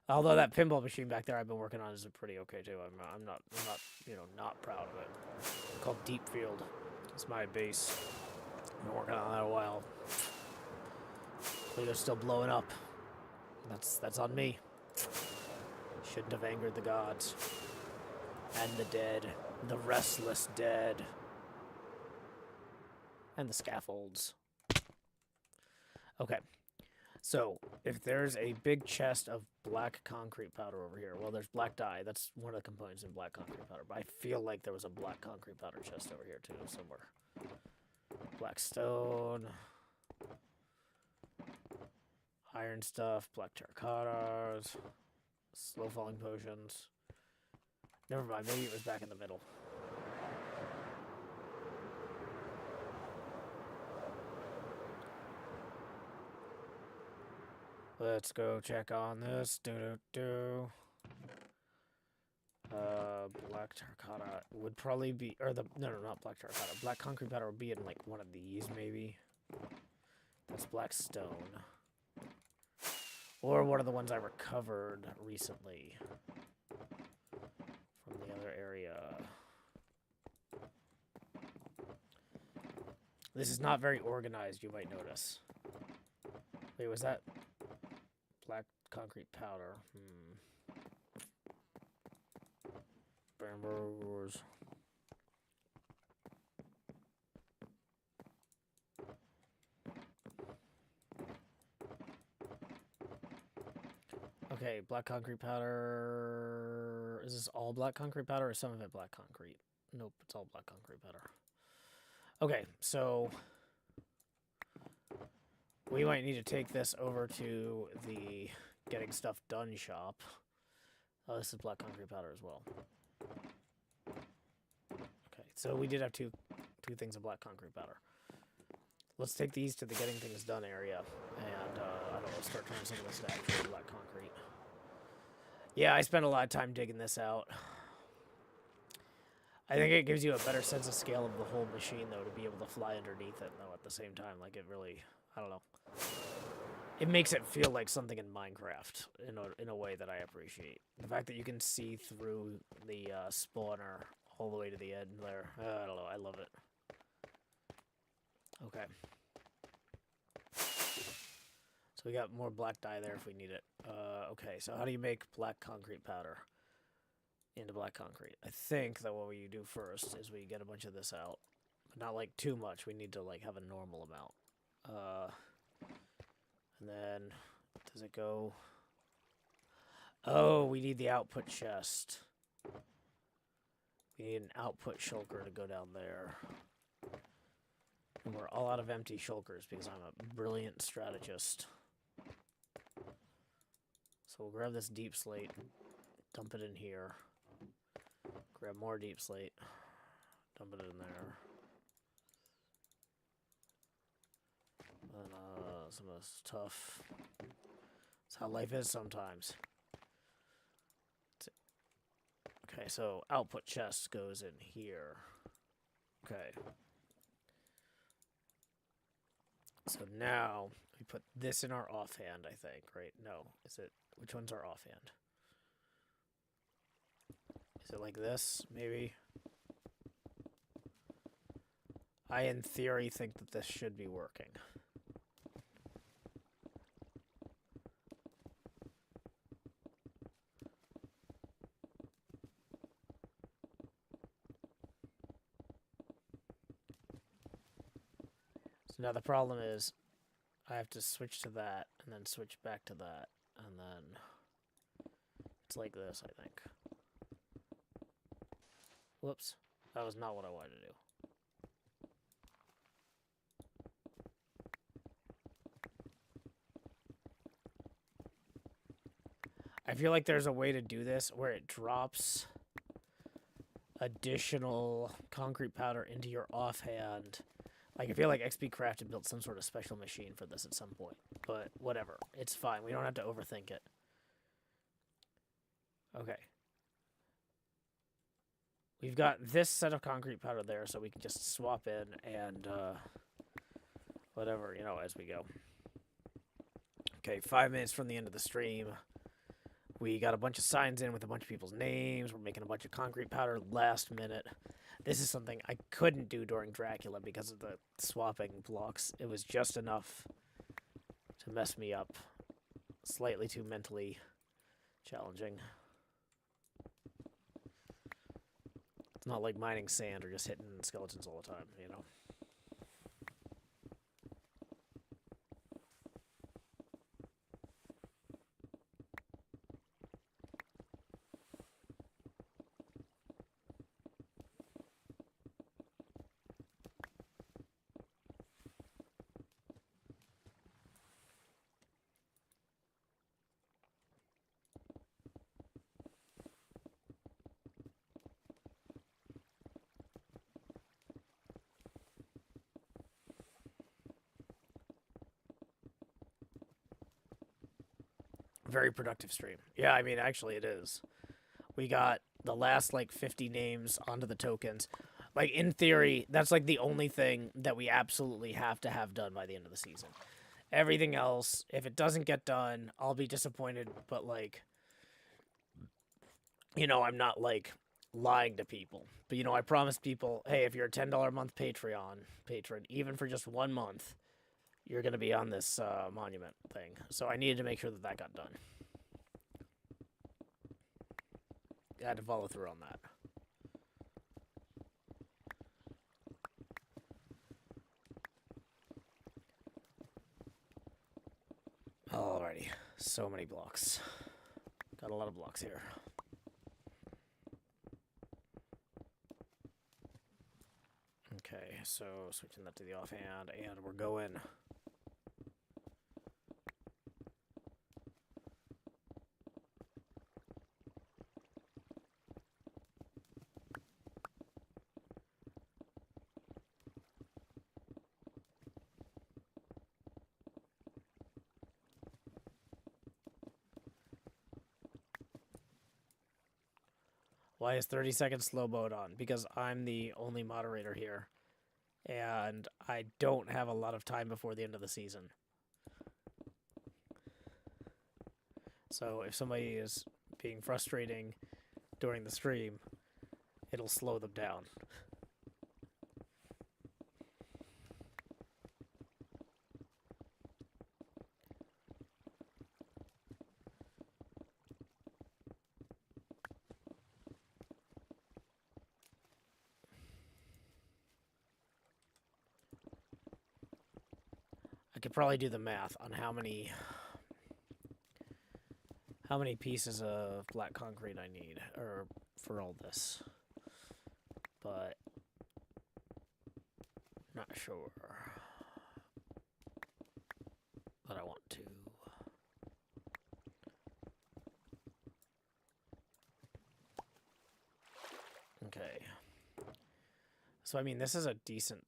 Although that pinball machine back there I've been working on is pretty okay too. I'm not not proud of it. It's called Deep Field. It's my base. I've been working on that a while. Cleo's still blowing up. That's on me. Shouldn't have angered the gods. And the dead. The restless dead. And the scaffolds. Okay. So, if there's a big chest of black concrete powder over here, well, there's black dye. That's one of the components in black concrete powder. But I feel like there was a black concrete powder chest over here, too, somewhere. Black stone. Iron stuff, black terracottas, slow falling potions. Never mind, maybe it was back in the middle. Let's go check on this. Black terracotta would probably be, or no, not black terracotta. Black concrete powder would be in like one of these, maybe. That's black stone. Or one of the ones I recovered recently from the other area. This is not very organized, you might notice. Wait, was that black concrete powder? Bambers. Okay, black concrete powder. Is this all black concrete powder or some of it black concrete? Nope, it's all black concrete powder. Okay, so we might need to take this over to the getting stuff done shop. Oh, this is black concrete powder as well. Okay, so we did have two things of black concrete powder. Let's take these to the getting things done area, and I don't know, start turning some of this to actual black concrete. Yeah, I spent a lot of time digging this out. I think it gives you a better sense of scale of the whole machine, though, to be able to fly underneath it, though, at the same time. Like, it really, I don't know. It makes it feel like something in Minecraft in a way that I appreciate. The fact that you can see through the spawner all the way to the end there. I don't know, I love it. Okay. So we got more black dye there if we need it. Okay, so how do you make black concrete powder into black concrete? I think that what we do first is we get a bunch of this out. But not like too much. We need to like have a normal amount. And then, does it go? Oh, we need the output chest. We need an output shulker to go down there. And we're all out of empty shulkers because I'm a brilliant strategist. So we'll grab this deep slate, dump it in here. Grab more deep slate, dump it in there. And some of this tough. That's how life is sometimes. Okay, so output chest goes in here. Okay. So now we put this in our offhand, I think, right? No, is it? Which one's our offhand? Is it like this, maybe? I, in theory, think that this should be working. So now the problem is I have to switch to that and then switch back to that, and then it's like this, I think. Whoops. That was not what I wanted to do. I feel like there's a way to do this where it drops additional concrete powder into your offhand. Like, I feel like XP Crafted built some sort of special machine for this at some point. But whatever. It's fine. We don't have to overthink it. Okay. We've got this set of concrete powder there, so we can just swap in and whatever, you know, as we go. Okay, 5 minutes from the end of the stream. We got a bunch of signs in with a bunch of people's names. We're making a bunch of concrete powder last minute. This is something I couldn't do during Dracula because of the swapping blocks. It was just enough to mess me up. Slightly too mentally challenging. It's not like mining sand or just hitting skeletons all the time, you know? Very productive stream. Yeah, I mean, actually, it is. We got the last, like, 50 names onto the tokens. Like, in theory, that's, like, the only thing that we absolutely have to have done by the end of the season. Everything else, if it doesn't get done, I'll be disappointed, but, like, you know, I'm not, like, lying to people. But, you know, I promised people, hey, if you're a $10 a month patron, even for just 1 month, you're going to be on this monument thing. So I needed to make sure that that got done. I had to follow through on that. Alrighty. So many blocks. Got a lot of blocks here. Okay, so switching that to the offhand, and we're going. Why is 30 seconds slow mode on? Because I'm the only moderator here. And I don't have a lot of time before the end of the season. So if somebody is being frustrating during the stream, it'll slow them down. I could probably do the math on how many pieces of black concrete I need for all this. But not sure that I want to. Okay. So I mean, this is a decent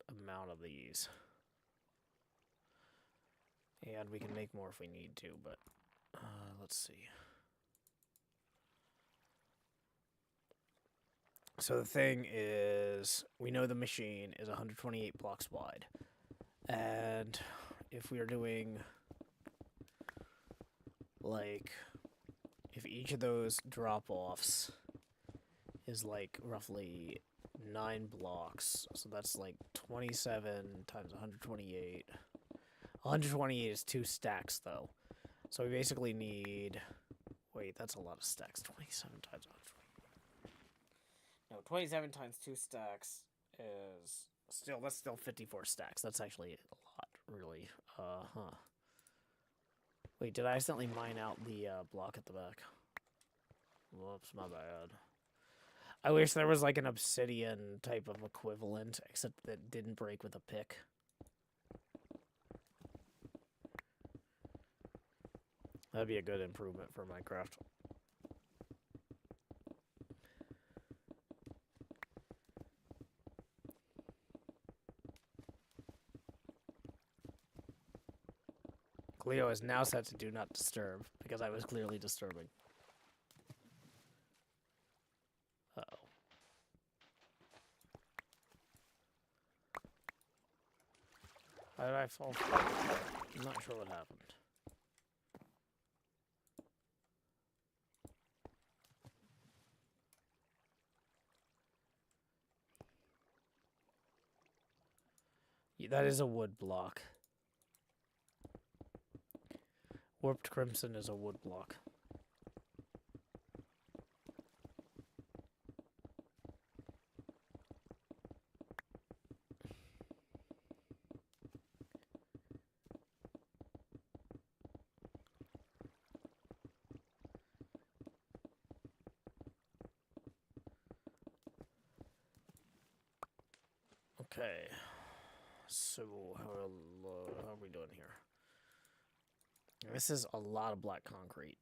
amount of these. And we can make more if we need to, but let's see. So the thing is, we know the machine is 128 blocks wide. And if we are doing, like, if each of those drop-offs is, like, roughly 9 blocks, so that's, like, 27 times 128. 128 is 2 stacks, though. So we basically need... Wait, that's a lot of stacks. 27 times 128. No, 27 times 2 stacks is... That's still 54 stacks. That's actually a lot, really. Wait, did I accidentally mine out the block at the back? Whoops, my bad. I wish there was, like, an obsidian type of equivalent, except that didn't break with a pick. That'd be a good improvement for Minecraft. Cleo is now set to do not disturb, because I was clearly disturbing. Uh-oh. How did I fall? I'm not sure what happened. That is a wood block. Warped Crimson is a wood block. Okay. So, how are we doing here? This is a lot of black concrete.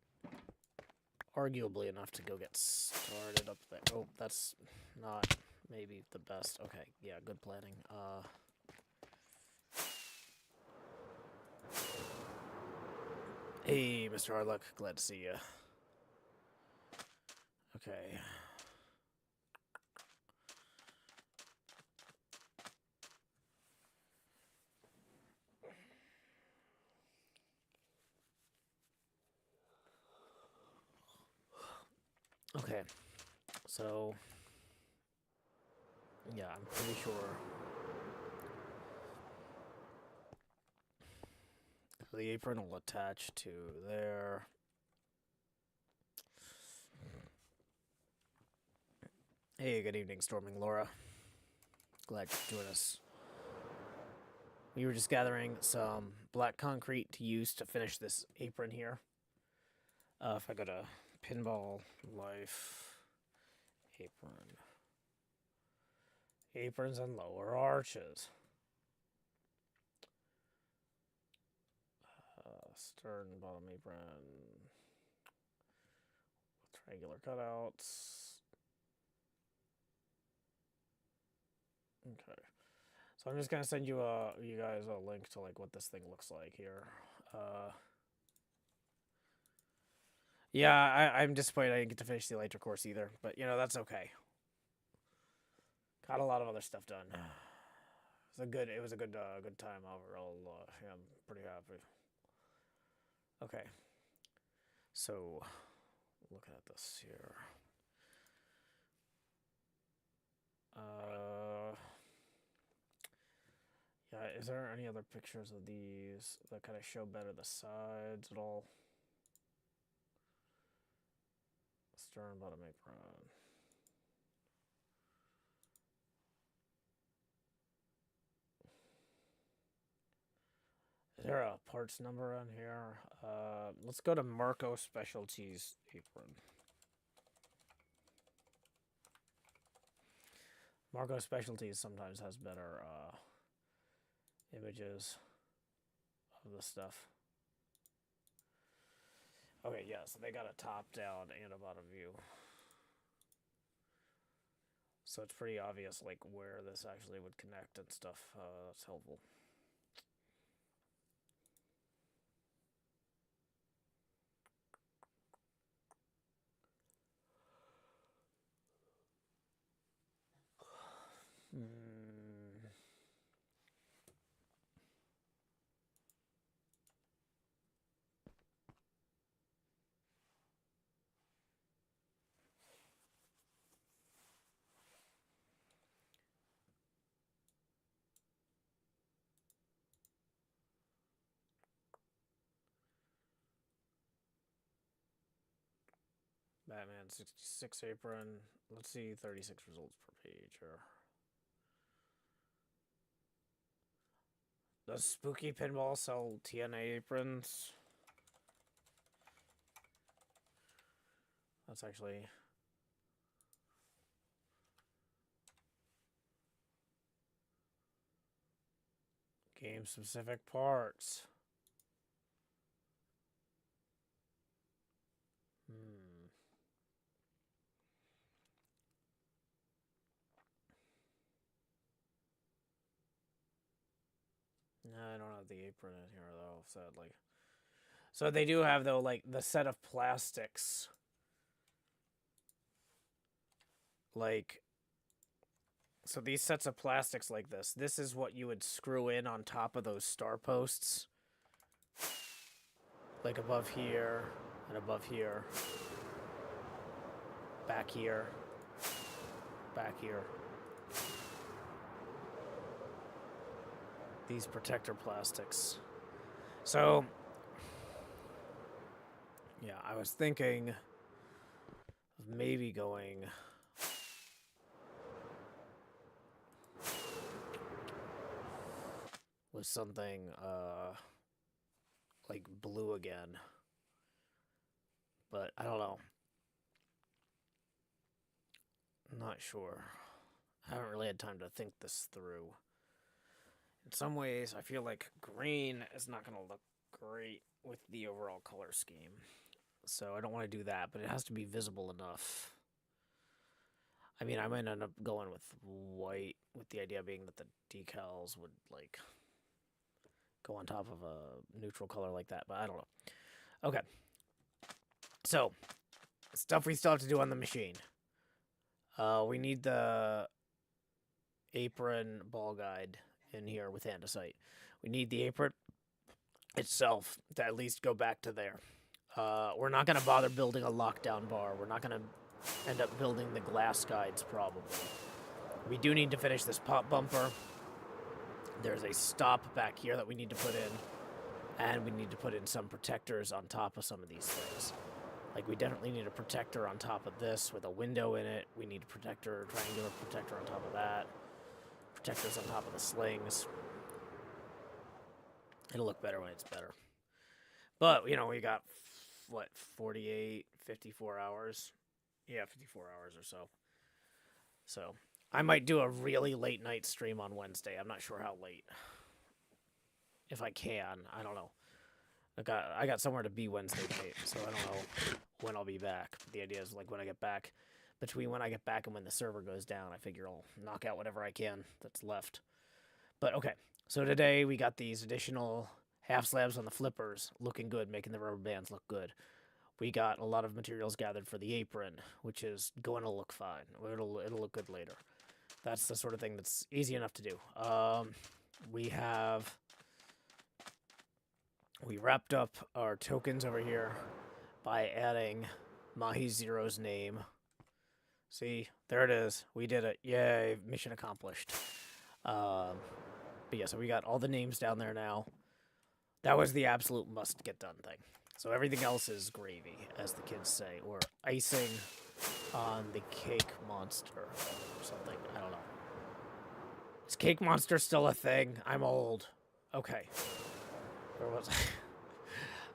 Arguably enough to go get started up there. Oh, that's not maybe the best. Okay, yeah, good planning. Hey, Mr. Hardluck. Glad to see you. Okay. Okay. So, yeah, I'm pretty sure the apron will attach to there. Hey, good evening, Storming Laura. Glad you could join us. We were just gathering some black concrete to use to finish this apron here. If I go to Pinball Life apron. Aprons and lower arches. Stern bottom apron. With triangular cutouts. Okay. So I'm just gonna send you guys a link to like what this thing looks like here. Yeah, I'm disappointed I didn't get to finish the electric course either, but you know that's okay. Got a lot of other stuff done. It was a good time overall. Yeah, I'm pretty happy. Okay. So, looking at this here. Yeah, is there any other pictures of these that kind of show better the sides at all? Stern bottom apron. Is there a parts number on here? Let's go to Marco Specialties apron. Marco Specialties sometimes has better images of the stuff. Okay, yeah, so they got a top down and a bottom view. So it's pretty obvious like where this actually would connect and stuff. That's helpful. Batman 66 apron. Let's see 36 results per page here. Does Spooky Pinball sell TNA aprons? That's actually... game-specific parts. No, I don't have the apron in here, though, sadly. So they do have, though, like, the set of plastics. Like... So these sets of plastics like this is what you would screw in on top of those star posts. Like above here, and above here. Back here. Back here. These protector plastics. So, yeah, I was thinking of maybe going... with something, like blue again. But, I don't know. I'm not sure. I haven't really had time to think this through. In some ways, I feel like green is not going to look great with the overall color scheme. So I don't want to do that, but it has to be visible enough. I mean, I might end up going with white, with the idea being that the decals would, like, go on top of a neutral color like that, but I don't know. Okay. So, stuff we still have to do on the machine. We need the apron ball guide in here with andesite. We need the apron itself to at least go back to there. We're not going to bother building a lockdown bar. We're not going to end up building the glass guides, probably. We do need to finish this pop bumper. There's a stop back here that we need to put in. And we need to put in some protectors on top of some of these things. Like, we definitely need a protector on top of this with a window in it. We need a protector, triangular protector on top of that. Protectors on top of the slings. It'll look better when it's better. But, you know, we got, what, 48, 54 hours? Yeah, 54 hours or so. So, I might do a really late night stream on Wednesday. I'm not sure how late. If I can, I don't know. I got somewhere to be Wednesday night, so I don't know when I'll be back. But the idea is, like, when I get back, between when I get back and when the server goes down, I figure I'll knock out whatever I can that's left. But, okay. So today we got these additional half slabs on the flippers, looking good, making the rubber bands look good. We got a lot of materials gathered for the apron, which is going to look fine. It'll look good later. That's the sort of thing that's easy enough to do. We wrapped up our tokens over here by adding Mahi Zero's name. See, there it is. We did it. Yay, mission accomplished. But yeah, so we got all the names down there now. That was the absolute must-get-done thing. So everything else is gravy, as the kids say, or icing on the cake monster or something. I don't know. Is Cake Monster still a thing? I'm old. Okay. Where was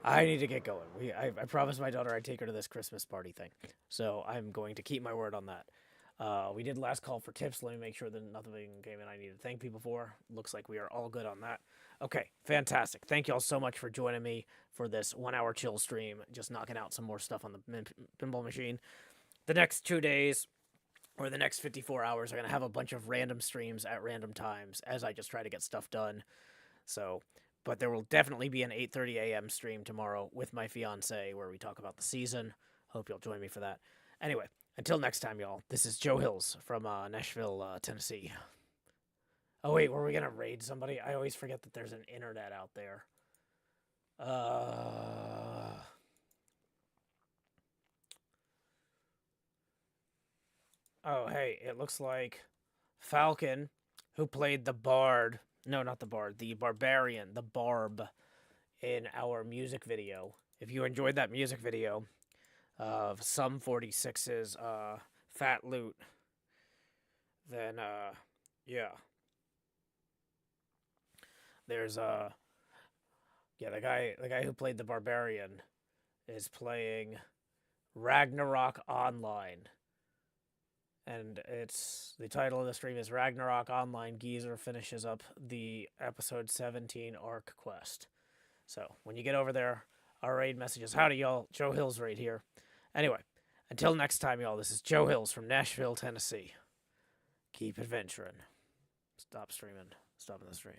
I? I need to get going. I promised my daughter I'd take her to this Christmas party thing. So I'm going to keep my word on that. We did last call for tips. Let me make sure that nothing came in I need to thank people for. Looks like we are all good on that. Okay, fantastic. Thank you all so much for joining me for this 1 hour chill stream. Just knocking out some more stuff on the pinball machine. The next 2 days, or the next 54 hours, are going to have a bunch of random streams at random times as I just try to get stuff done. So, but there will definitely be an 8:30 a.m. stream tomorrow with my fiance where we talk about the season. Hope you'll join me for that. Anyway, until next time, y'all, this is Joe Hills from Nashville, Tennessee. Oh, wait, were we going to raid somebody? I always forget that there's an internet out there. Oh, hey, it looks like Falcon, who played the Bard, no, not the Bard, the Barbarian, the Barb, in our music video. If you enjoyed that music video of Sum 46's Fat Loot, then, yeah. There's, yeah, the guy who played the Barbarian is playing Ragnarok Online. And the title of the stream is Ragnarok Online. Geezer finishes up the episode 17 arc quest. So when you get over there, our raid messages, howdy y'all, Joe Hills right here. Anyway, until next time y'all, this is Joe Hills from Nashville, Tennessee. Keep adventuring. Stop streaming. Stopping the stream.